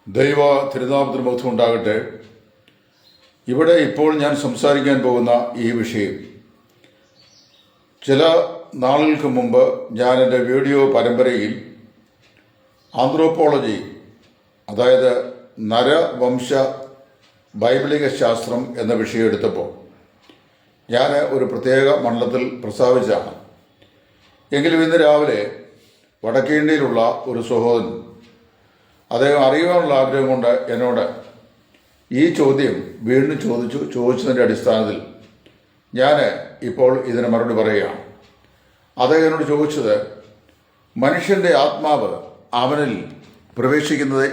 ദൈവ തിരുനാമത്തിന് മഹത്വം ഉണ്ടാകട്ടെ. ഇവിടെ ഇപ്പോൾ ഞാൻ സംസാരിക്കാൻ പോകുന്ന ഈ വിഷയം ചില നാളുകൾക്ക് മുമ്പ് ഞാൻ എൻ്റെ വീഡിയോ പരമ്പരയിൽ ആന്ത്രോപോളജി, അതായത് നരവംശ ബൈബിളിക ശാസ്ത്രം എന്ന വിഷയം എടുത്തപ്പോൾ ഞാൻ ഒരു പ്രത്യേക മണ്ഡലത്തിൽ പ്രസ്താവിച്ചാണ്. എങ്കിലും ഇന്ന് രാവിലെ വടക്കേ ഇന്ത്യയിലുള്ള ഒരു സഹോദരൻ അദ്ദേഹം അറിയുവാനുള്ള ആഗ്രഹം കൊണ്ട് എന്നോട് ഈ ചോദ്യം വീണ്ടും ചോദിച്ചതിൻ്റെ അടിസ്ഥാനത്തിൽ ഞാൻ ഇപ്പോൾ ഇതിന് മറുപടി പറയുകയാണ്. അദ്ദേഹം എന്നോട് ചോദിച്ചത്, മനുഷ്യൻ്റെ ആത്മാവ് അവനിൽ പ്രവേശിക്കുന്നത്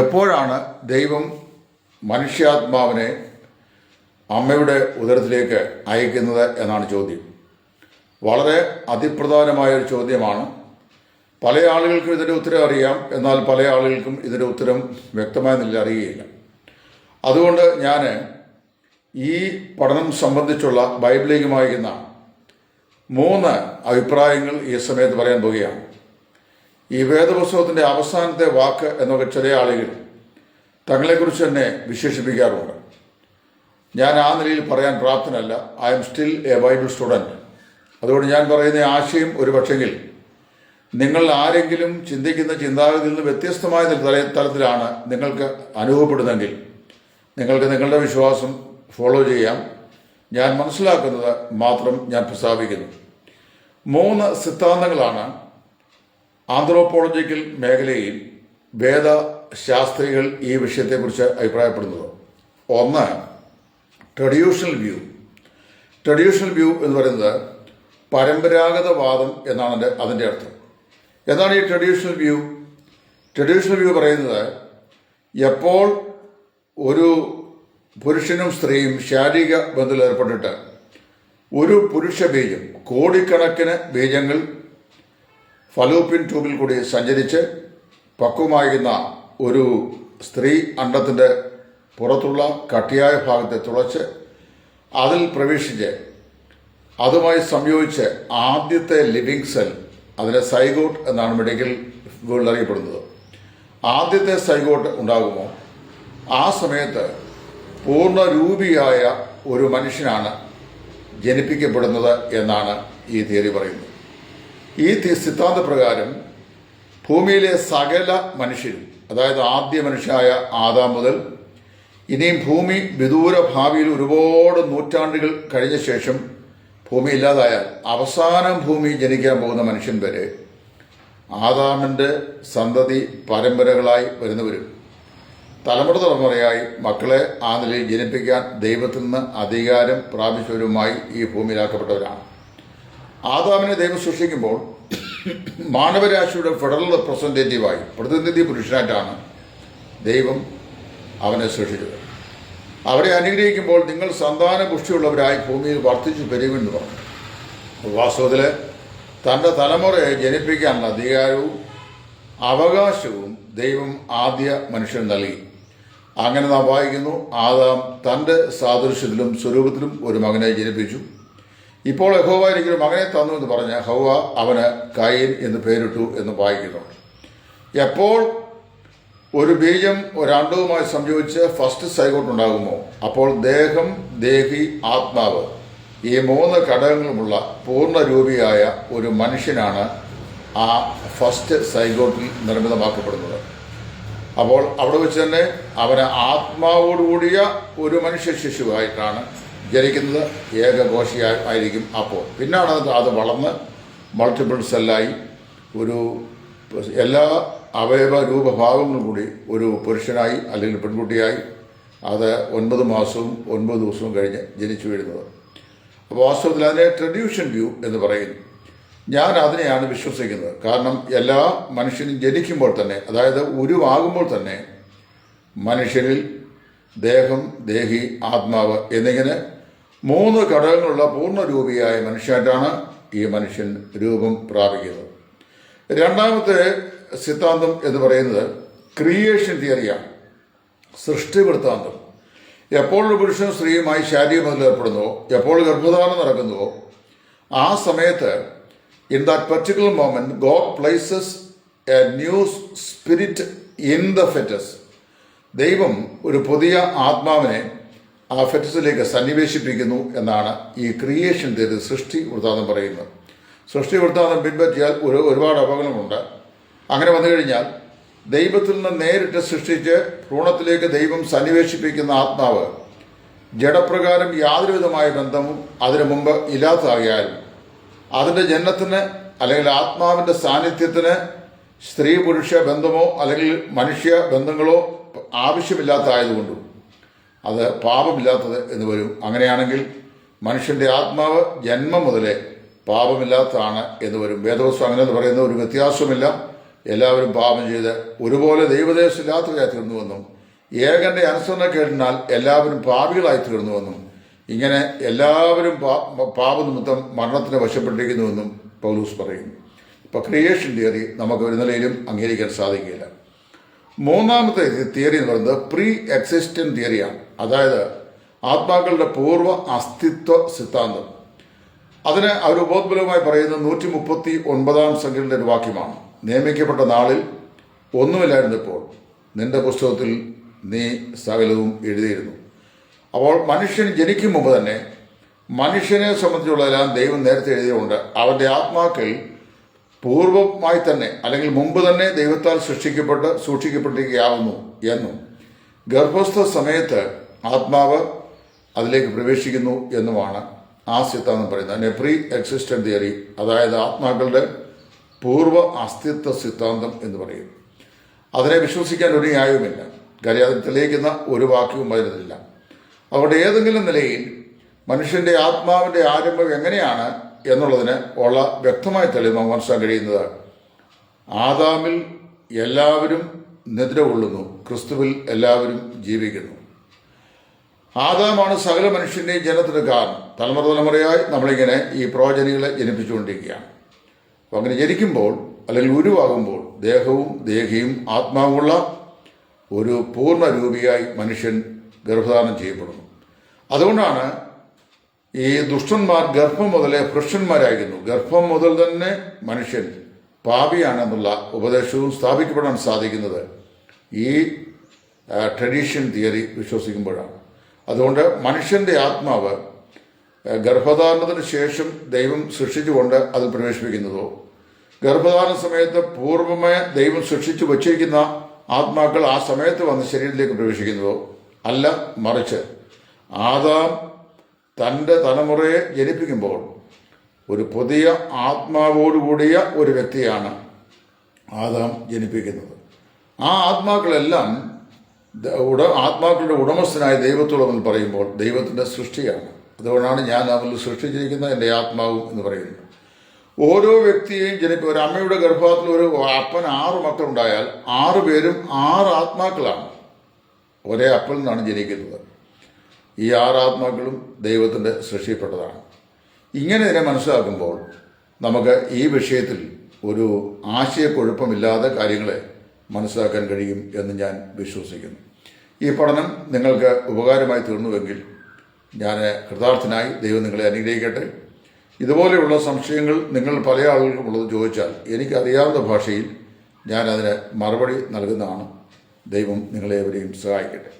എപ്പോഴാണ് ദൈവം മനുഷ്യാത്മാവിനെ അമ്മയുടെ ഉദരത്തിലേക്ക് അയക്കുന്നത് എന്നാണ് ചോദ്യം. വളരെ അതിപ്രധാനമായൊരു ചോദ്യമാണ്. പല ആളുകൾക്കും ഇതിൻ്റെ ഉത്തരം അറിയാം, എന്നാൽ പല ആളുകൾക്കും ഇതിൻ്റെ ഉത്തരം വ്യക്തമായ നിലയിൽ അറിയുകയില്ല. അതുകൊണ്ട് ഞാൻ ഈ പഠനം സംബന്ധിച്ചുള്ള ബൈബിളിലേക്ക് വായിക്കുന്ന 3 അഭിപ്രായങ്ങൾ ഈ സമയത്ത് പറയാൻ പോവുകയാണ്. ഈ വേദപുസ്തകത്തിൻ്റെ അവസാനത്തെ വാക്ക് എന്നൊക്കെ ചില ആളുകൾ തങ്ങളെക്കുറിച്ച് തന്നെ വിശേഷിപ്പിക്കാറുണ്ട്. ഞാൻ ആ നിലയിൽ പറയാൻ പ്രാപ്തനല്ല. I'm still a Bible student. അതുകൊണ്ട് ഞാൻ പറയുന്ന ആശയം ഒരു പക്ഷെങ്കിൽ നിങ്ങൾ ആരെങ്കിലും ചിന്തിക്കുന്ന ചിന്താഗതിയിൽ നിന്ന് വ്യത്യസ്തമായ തലത്തിലാണ് നിങ്ങൾക്ക് അനുഭവപ്പെടുന്നതെങ്കിൽ നിങ്ങൾക്ക് നിങ്ങളുടെ വിശ്വാസം ഫോളോ ചെയ്യാം. ഞാൻ മനസ്സിലാക്കുന്നത് മാത്രം ഞാൻ പ്രസ്താവിക്കുന്നു. 3 സിദ്ധാന്തങ്ങളാണ് ആന്ത്രോപോളജിക്കൽ മേഖലയിൽ വേദശാസ്ത്രികൾ ഈ വിഷയത്തെക്കുറിച്ച് അഭിപ്രായപ്പെടുന്നത്. 1, ട്രഡീഷണൽ വ്യൂ എന്ന് പറയുന്നത് പരമ്പരാഗതവാദം എന്നാണ് അതിൻ്റെ അർത്ഥം. എന്താണ് ഈ ട്രഡീഷണൽ വ്യൂ പറയുന്നത്, എപ്പോൾ ഒരു പുരുഷനും സ്ത്രീയും ശാരീരിക ബന്ധത്തിൽ ഏർപ്പെട്ടിട്ട് ഒരു പുരുഷ ബീജം കോടിക്കണക്കിന് ബീജങ്ങൾ ഫലോപ്പിൻ ട്യൂബിൽ കൂടി സഞ്ചരിച്ച് പക്വമാകുന്ന ഒരു സ്ത്രീ അണ്ഡത്തിൻ്റെ പുറത്തുള്ള കട്ടിയായ ഭാഗത്തെ തുളച്ച് അതിൽ പ്രവേശിച്ച് അതുമായി സംയോജിച്ച് ആദ്യത്തെ ലിവിങ് സെൽ, അതിനെ സൈഗോട്ട് എന്നാണ് മെഡിക്കൽ വേൾഡിൽ അറിയപ്പെടുന്നത്. ആദ്യത്തെ സൈഗോട്ട് ഉണ്ടാകുമോ ആ സമയത്ത് പൂർണ്ണരൂപിയായ ഒരു മനുഷ്യനാണ് ജനിപ്പിക്കപ്പെടുന്നത് എന്നാണ് ഈ തിയറി പറയുന്നത്. ഈ സിദ്ധാന്തപ്രകാരം ഭൂമിയിലെ സകല മനുഷ്യരും, അതായത് ആദ്യ മനുഷ്യനായ ആദാം മുതൽ ഇനിയും ഭൂമി വിദൂര ഭാവിയിൽ ഒരുപാട് നൂറ്റാണ്ടുകൾ കഴിഞ്ഞ ശേഷം ഭൂമി ഇല്ലാതായാൽ അവസാനം ഭൂമി ജനിക്കാൻ പോകുന്ന മനുഷ്യൻ വരെ ആദാമിൻ്റെ സന്തതി പരമ്പരകളായി വരുന്നവരും തലമുറയായി മക്കളെ ആ നിലയിൽ ജനിപ്പിക്കാൻ ദൈവത്തിൽ നിന്ന് അധികാരം പ്രാപിച്ചവരുമായി ഈ ഭൂമിയിലാക്കപ്പെട്ടവരാണ്. ആദാമിനെ ദൈവം സൃഷ്ടിക്കുമ്പോൾ മാനവരാശിയുടെ ഫെഡറൽ റെപ്രസെൻറ്റേറ്റീവായി പ്രതിനിധി പുരുഷനായിട്ടാണ് ദൈവം അവനെ സൃഷ്ടിച്ചത്. അവരെ അനുഗ്രഹിക്കുമ്പോൾ നിങ്ങൾ സന്താനപുഷ്ടിയുള്ളവരായി ഭൂമിയിൽ വർദ്ധിച്ചു പെരുകുമെന്ന് പറഞ്ഞു. വാസ്തവത്തിൽ തൻ്റെ തലമുറയെ ജനിപ്പിക്കാനുള്ള അധികാരവും അവകാശവും ദൈവം ആദ്യ മനുഷ്യൻ നൽകി. അങ്ങനെ നാം വായിക്കുന്നു, ആദാം തൻ്റെ സാദൃശ്യത്തിലും സ്വരൂപത്തിലും ഒരു മകനെ ജനിപ്പിച്ചു. ഇപ്പോൾ യഹോവ എനിക്കൊരു മകനെ തന്നു എന്ന് പറഞ്ഞ് ഹൗവ അവന് കയീൻ എന്ന് പേരിട്ടു എന്ന് വായിക്കുന്നു. എപ്പോൾ ഒരു ബീജം ഒരണ്ടവുമായി സംയോജിച്ച് ഫസ്റ്റ് സൈഗോട്ട് ഉണ്ടാകുമോ അപ്പോൾ ദേഹം, ദേഹി, ആത്മാവ് ഈ 3 ഘടകങ്ങളുമുള്ള പൂർണ്ണരൂപിയായ ഒരു മനുഷ്യനാണ് ആ ഫസ്റ്റ് സൈഗോട്ടിൽ നിർമ്മിതമാക്കപ്പെടുന്നത്. അപ്പോൾ അവിടെ വെച്ച് തന്നെ അവന് ആത്മാവോടുകൂടിയ ഒരു മനുഷ്യ ശിശുവായിട്ടാണ് ജനിക്കുന്നത്. ഏകകോശിയായിരിക്കും. അപ്പോൾ പിന്നാണ് അത് വളർന്ന് മൾട്ടിപ്പിൾ സെല്ലായി ഒരു എല്ലാ അവയവ രൂപഭാവങ്ങളും കൂടി ഒരു പുരുഷനായി അല്ലെങ്കിൽ പെൺകുട്ടിയായി അത് 9 മാസവും 9 ദിവസവും കഴിഞ്ഞ് ജനിച്ചു വീഴുന്നത്. അപ്പോൾ വാസ്തവത്തിൽ അതിനെ ട്രഡീഷണൽ വ്യൂ എന്ന് പറയുന്നു. ഞാൻ അതിനെയാണ് വിശ്വസിക്കുന്നത്. കാരണം എല്ലാ മനുഷ്യനും ജനിക്കുമ്പോൾ തന്നെ, അതായത് ഉരുവാകുമ്പോൾ തന്നെ മനുഷ്യനിൽ ദേഹം, ദേഹി, ആത്മാവ് എന്നിങ്ങനെ 3 ഘടകങ്ങളുള്ള പൂർണ്ണരൂപിയായ മനുഷ്യനായിട്ടാണ് ഈ മനുഷ്യൻ രൂപം പ്രാപിക്കുന്നത്. രണ്ടാമത്തെ സിദ്ധാന്തം എന്ന് പറയുന്നത് ക്രിയേഷൻ തിയറിയാണ്, സൃഷ്ടി വൃത്താന്തം. എപ്പോൾ ഒരു പുരുഷനും സ്ത്രീയുമായി ശാരീരിക ബന്ധം ഏർപ്പെടുന്നുവോ, എപ്പോൾ ഗർഭധാരണം നടക്കുന്നുവോ ആ സമയത്ത് in that particular moment God places a new spirit in the foetus. ദൈവം ഒരു പുതിയ ആത്മാവിനെ ആ ഫെറ്റസിലേക്ക് സന്നിവേശിപ്പിക്കുന്നു എന്നാണ് ഈ ക്രിയേഷൻ തിയറി, സൃഷ്ടി വൃത്താന്തം പറയുന്നത്. സൃഷ്ടി വൃത്താന്തം പിൻപറ്റിയാൽ ഒരുപാട് അപകടങ്ങളുണ്ട്. അങ്ങനെ വന്നു കഴിഞ്ഞാൽ ദൈവത്തിൽ നിന്ന് നേരിട്ട് സൃഷ്ടിച്ച് ഭ്രൂണത്തിലേക്ക് ദൈവം സന്നിവേശിപ്പിക്കുന്ന ആത്മാവ് ജഡപ്രകാരം യാതൊരുവിധമായ ബന്ധവും അതിനു മുമ്പ് ഇല്ലാത്തതാകിയാലും അതിൻ്റെ ജനനത്തിന് അല്ലെങ്കിൽ ആത്മാവിൻ്റെ സാന്നിധ്യത്തിന് സ്ത്രീ പുരുഷ ബന്ധമോ അല്ലെങ്കിൽ മനുഷ്യ ബന്ധങ്ങളോ ആവശ്യമില്ലാത്തതായതുകൊണ്ടും അത് പാപമില്ലാത്തത് എന്ന് വരും. അങ്ങനെയാണെങ്കിൽ മനുഷ്യൻ്റെ ആത്മാവ് ജന്മം മുതലേ പാപമില്ലാത്തതാണ് എന്ന് വരും. വേദപുസ്തകം അങ്ങനെ എന്ന് പറയുന്ന ഒരു വ്യത്യാസവുമില്ല. എല്ലാവരും പാപം ചെയ്ത് ഒരുപോലെ ദൈവദേശമില്ലാത്തവരായി തീർന്നുവെന്നും ഏകന്റെ അനുസരണക്കേടിനാൽ എല്ലാവരും പാപികളായി തീർന്നുവെന്നും ഇങ്ങനെ എല്ലാവരും പാപനിമിത്തം മരണത്തിന് വശപ്പെട്ടിരിക്കുന്നുവെന്നും പൗലൂസ് പറയുന്നു. ഇപ്പോൾ ക്രിയേഷൻ തിയറി നമുക്ക് ഒരു നിലയിലും അംഗീകരിക്കാൻ സാധിക്കില്ല. മൂന്നാമത്തെ തിയറി എന്ന് പറയുന്നത് പ്രീ എക്സിസ്റ്റന്റ് തിയറിയാണ്. അതായത് ആത്മാക്കളുടെ പൂർവ്വ അസ്തിത്വ സിദ്ധാന്തം. അതിന് അവർ ഉപോദ്ബലമായി പറയുന്നത് 139 സംഖ്യയുടെ ഒരു വാക്യമാണ്. നിയമിക്കപ്പെട്ട നാളിൽ ഒന്നുമില്ലായിരുന്നപ്പോൾ നിന്റെ പുസ്തകത്തിൽ നീ സകലവും എഴുതിയിരുന്നു. അപ്പോൾ മനുഷ്യൻ ജനിക്കും മുമ്പ് തന്നെ മനുഷ്യനെ സംബന്ധിച്ചുള്ളതെല്ലാം ദൈവം നേരത്തെ എഴുതിയുകൊണ്ട് അവൻ്റെ ആത്മാക്കൾ പൂർവമായി തന്നെ അല്ലെങ്കിൽ മുമ്പ് തന്നെ ദൈവത്താൽ സൃഷ്ടിക്കപ്പെട്ട് സൂക്ഷിക്കപ്പെട്ടിരിക്കുകയാവുന്നു എന്നും ഗർഭസ്ഥ സമയത്ത് ആത്മാവ് അതിലേക്ക് പ്രവേശിക്കുന്നു എന്നുമാണ് ആ സിദ്ധാന്തം പറയുന്നത്. അതിനെ പ്രീ എക്സിസ്റ്റന്റ് തിയറി, അതായത് ആത്മാക്കളുടെ പൂർവ്വ അസ്തിത്വ സിദ്ധാന്തം എന്ന് പറയും. അതിനെ വിശ്വസിക്കാൻ ഒരു ന്യായവുമില്ല. കാര്യം അതിൽ തെളിയിക്കുന്ന ഒരു വാക്യവും വരുന്നില്ല. അതുകൊണ്ട് ഏതെങ്കിലും നിലയിൽ മനുഷ്യൻ്റെ ആത്മാവിൻ്റെ ആരംഭം എങ്ങനെയാണ് എന്നുള്ളതിന് ഉള്ള വ്യക്തമായ തെളിവ് നമുക്ക് മനസ്സിലാക്കാൻ കഴിയുന്നത് ആദാമിൽ എല്ലാവരും നിദ്ര കൊള്ളുന്നു, ക്രിസ്തുവിൽ എല്ലാവരും ജീവിക്കുന്നു. ആദാമാണ് സകല മനുഷ്യൻ്റെയും ജനനത്തിന് കാരണം. തലമുറയായി നമ്മളിങ്ങനെ ഈ പ്രോജനികളെ ജനിപ്പിച്ചുകൊണ്ടിരിക്കുകയാണ്. അപ്പം അങ്ങനെ ജനിക്കുമ്പോൾ അല്ലെങ്കിൽ ഉരുവാകുമ്പോൾ ദേഹവും ദേഹിയും ആത്മാവുമുള്ള ഒരു പൂർണ്ണ രൂപിയായി മനുഷ്യൻ ഗർഭധാരണം ചെയ്യപ്പെടുന്നു. അതുകൊണ്ടാണ് ഈ ദുഷ്ടന്മാർ ഗർഭം മുതലേ ഭ്രഷ്ടന്മാരായിരുന്നു. ഗർഭം മുതൽ തന്നെ മനുഷ്യൻ പാപിയാണെന്നുള്ള ഉപദേശവും സ്ഥാപിക്കപ്പെടാൻ സാധിക്കുന്നത് ഈ ട്രഡീഷൻ തിയറി വിശ്വസിക്കുമ്പോഴാണ്. അതുകൊണ്ട് മനുഷ്യൻ്റെ ആത്മാവ് ഗർഭധാരണത്തിന് ശേഷം ദൈവം സൃഷ്ടിച്ചുകൊണ്ട് അതിൽ പ്രവേശിപ്പിക്കുന്നതോ ഗർഭധാരണ സമയത്ത് പൂർവ്വമേ ദൈവം സൃഷ്ടിച്ചു വച്ചിരിക്കുന്ന ആത്മാക്കൾ ആ സമയത്ത് വന്ന് ശരീരത്തിലേക്ക് പ്രവേശിക്കുന്നതോ അല്ല, മറിച്ച് ആദാം തൻ്റെ തലമുറയെ ജനിപ്പിക്കുമ്പോൾ ഒരു പുതിയ ആത്മാവോടുകൂടിയ ഒരു വ്യക്തിയാണ് ആദാം ജനിപ്പിക്കുന്നത്. ആ ആത്മാക്കളെല്ലാം ആത്മാക്കളുടെ ഉടമസ്ഥനായ ദൈവത്തോടെന്ന് പറയുമ്പോൾ ദൈവത്തിൻ്റെ സൃഷ്ടിയാണ്. അതുകൊണ്ടാണ് ഞാൻ അവരിൽ സൃഷ്ടിച്ചിരിക്കുന്ന എൻ്റെ ആത്മാവും എന്ന് പറയുന്നത്. ഓരോ വ്യക്തിയെയും ഒരു അമ്മയുടെ ഗർഭത്തിൽ ഒരു അപ്പൻ 6 മക്കളുണ്ടായാൽ 6 പേരും 6 ആത്മാക്കളാണ്. ഒരേ അപ്പനിൽ നിന്നാണ് ജനിക്കുന്നത്. ഈ 6 ആത്മാക്കളും ദൈവത്തിൻ്റെ സൃഷ്ടിപ്പെട്ടതാണ്. ഇങ്ങനെ ഇതിനെ മനസ്സിലാക്കുമ്പോൾ നമുക്ക് ഈ വിഷയത്തിൽ ഒരു ആശയക്കുഴപ്പമില്ലാതെ കാര്യങ്ങളെ മനസ്സിലാക്കാൻ കഴിയും എന്ന് ഞാൻ വിശ്വസിക്കുന്നു. ഈ പഠനം നിങ്ങൾക്ക് ഉപകാരമായി തീർന്നുവെങ്കിൽ ഞാൻ കൃതാർത്ഥനായി. ദൈവം നിങ്ങളെ അനുഗ്രഹിക്കട്ടെ. ഇതുപോലെയുള്ള സംശയങ്ങൾ നിങ്ങൾ പല ആളുകൾക്കും ഉള്ളത് ചോദിച്ചാൽ എനിക്കറിയാവുന്ന ഭാഷയിൽ ഞാൻ അതിന് മറുപടി നൽകുന്നതാണ്. ദൈവം നിങ്ങളെവരെയും സഹായിക്കട്ടെ.